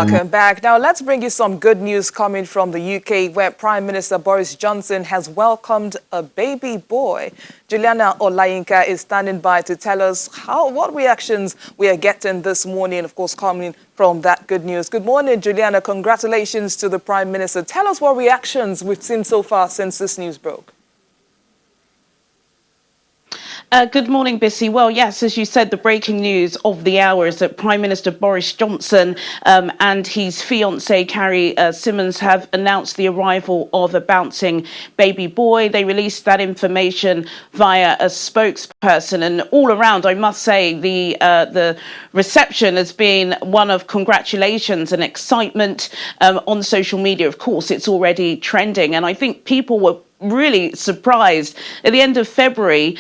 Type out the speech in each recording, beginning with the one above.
Welcome back. Now, let's bring you some good news coming from the UK, where Prime Minister Boris Johnson has welcomed a baby boy. Juliana Olayinka is standing by to tell us what reactions we are getting this morning, of course, coming from that good news. Good morning, Juliana. Congratulations to the Prime Minister. Tell us what reactions we've seen so far since this news broke. Good morning, Bissy. Well, yes, as you said, the breaking news of the hour is that Prime Minister Boris Johnson and his fiancée, Carrie Symonds, have announced the arrival of a bouncing baby boy. They released that information via a spokesperson. And all around, I must say, the reception has been one of congratulations and excitement on social media. Of course, it's already trending. And I think people were really surprised. At the end of February,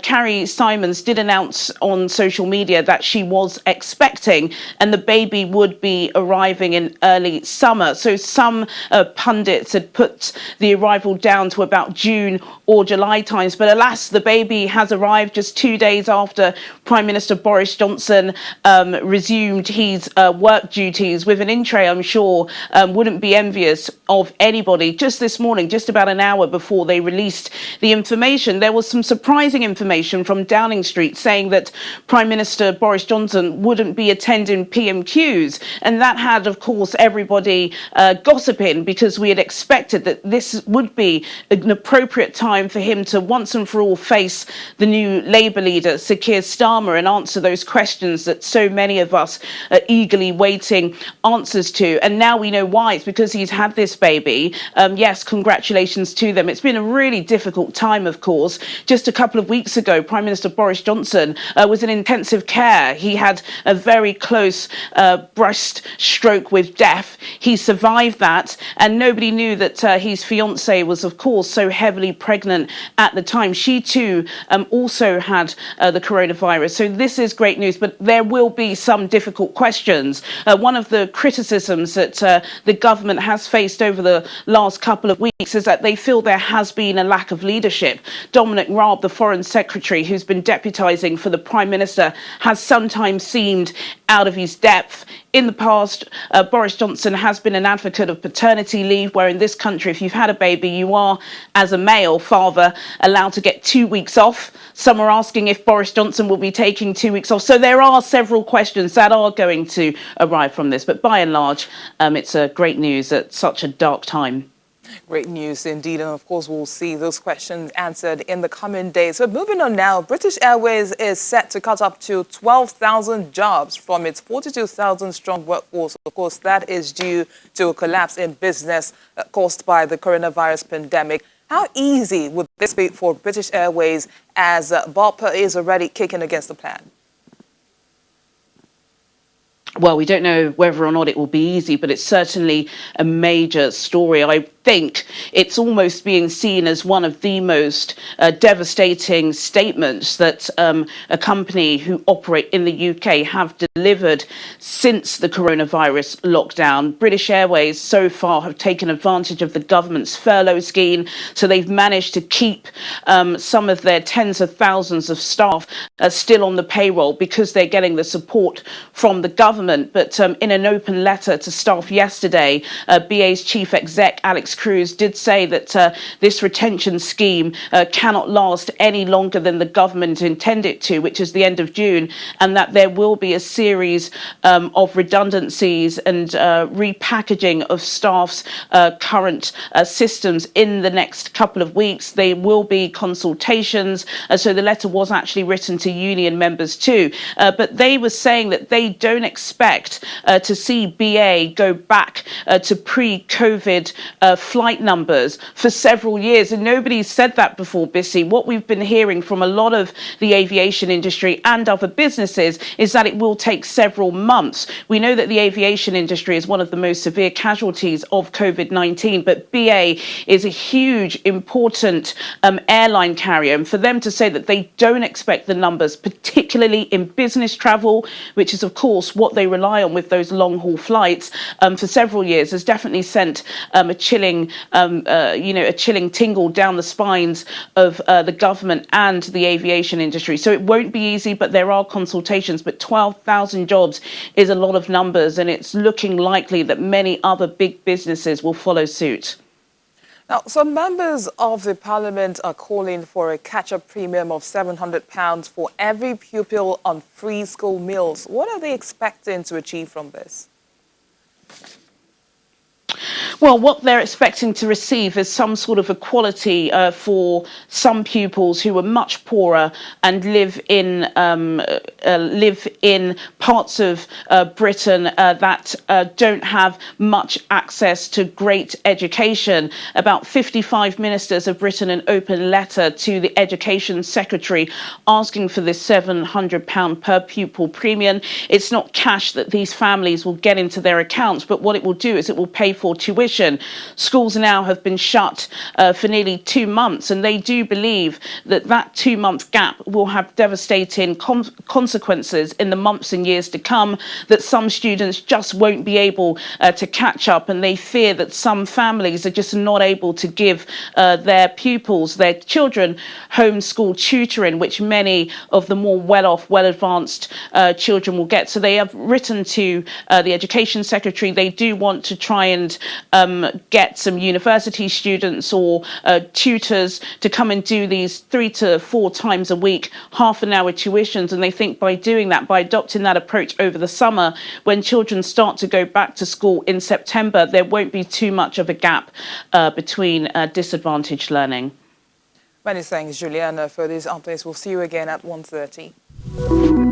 Carrie Symonds did announce on social media that she was expecting and the baby would be arriving in early summer. So some pundits had put the arrival down to about June or July times. But alas, the baby has arrived just 2 days after Prime Minister Boris Johnson resumed his work duties with an in-tray I'm sure wouldn't be envious of anybody. Just this morning, just about an hour before they released the information, there was some surprising information from Downing Street saying that Prime Minister Boris Johnson wouldn't be attending PMQs. And that had, of course, everybody gossiping, because we had expected that this would be an appropriate time for him to once and for all face the new Labour leader, Sir Keir Starmer, and answer those questions that so many of us are eagerly waiting answers to. And now we know why. It's because he's had this baby. Yes, congratulations to them. It's been a really difficult time, of course. Just a couple of weeks ago, Prime Minister Boris Johnson was in intensive care. He had a very close breast stroke with death. He survived that, and nobody knew that his fiancée was, of course, so heavily pregnant at the time. She too also had the coronavirus. So this is great news, but there will be some difficult questions. One of the criticisms that the government has faced over the last couple of weeks is that they feel there has been a lack of leadership. Dominic Raab, the Foreign Secretary, who's been deputising for the Prime Minister, has sometimes seemed out of his depth. In the past, Boris Johnson has been an advocate of paternity leave, where in this country, if you've had a baby, you are, as a male father, allowed to get 2 weeks off. Some are asking if Boris Johnson will be taking 2 weeks off. So there are several questions that are going to arrive from this. But by and large, it's great news at such a dark time. Great news indeed, and of course we'll see those questions answered in the coming days. But moving on now, British Airways is set to cut up to 12,000 jobs from its 42,000 strong workforce. Of course, that is due to a collapse in business caused by the coronavirus pandemic. How easy would this be for British Airways, as Bob is already kicking against the plan? Well, we don't know whether or not it will be easy, but it's certainly a major story. I think it's almost being seen as one of the most devastating statements that a company who operate in the UK have delivered since the coronavirus lockdown. British Airways so far have taken advantage of the government's furlough scheme, so they've managed to keep some of their tens of thousands of staff still on the payroll because they're getting the support from the government. But in an open letter to staff yesterday, BA's chief exec, Alex Cruz, did say that this retention scheme cannot last any longer than the government intended to, which is the end of June, and that there will be a series of redundancies and repackaging of staff's current systems in the next couple of weeks. There will be consultations. So the letter was actually written to union members too. But they were saying that they don't expect to see BA go back to pre-COVID flight numbers for several years. And nobody's said that before, Bissy. What we've been hearing from a lot of the aviation industry and other businesses is that it will take several months. We know that the aviation industry is one of the most severe casualties of COVID-19, but BA is a huge, important airline carrier. And for them to say that they don't expect the numbers, particularly in business travel, which is, of course, what they rely on with those long-haul flights for several years, has definitely sent a chilling chilling, a chilling tingle down the spines of the government and the aviation industry. So it won't be easy, but there are consultations. But 12,000 jobs is a lot of numbers, and it's looking likely that many other big businesses will follow suit. Now, some members of the parliament are calling for a catch-up premium of £700 for every pupil on free school meals. What are they expecting to achieve from this? Well, what they're expecting to receive is some sort of equality for some pupils who are much poorer and live in parts of Britain that don't have much access to great education. About 55 ministers have written an open letter to the Education Secretary asking for this £700 per pupil premium. It's not cash that these families will get into their accounts, but what it will do is it will pay for tuition. Schools now have been shut for nearly 2 months, and they do believe that that 2-month gap will have devastating consequences in the months and years to come, that some students just won't be able to catch up, and they fear that some families are just not able to give their pupils, their children, homeschool tutoring, which many of the more well-off, well-advanced children will get. So they have written to the Education Secretary. They do want to try and get some university students or tutors to come and do these 3 to 4 times a week, half-an-hour tuitions. And they think by doing that, by adopting that approach over the summer, when children start to go back to school in September, there won't be too much of a gap between disadvantaged learning. Many thanks, Juliana, for these updates. We'll see you again at 1:30.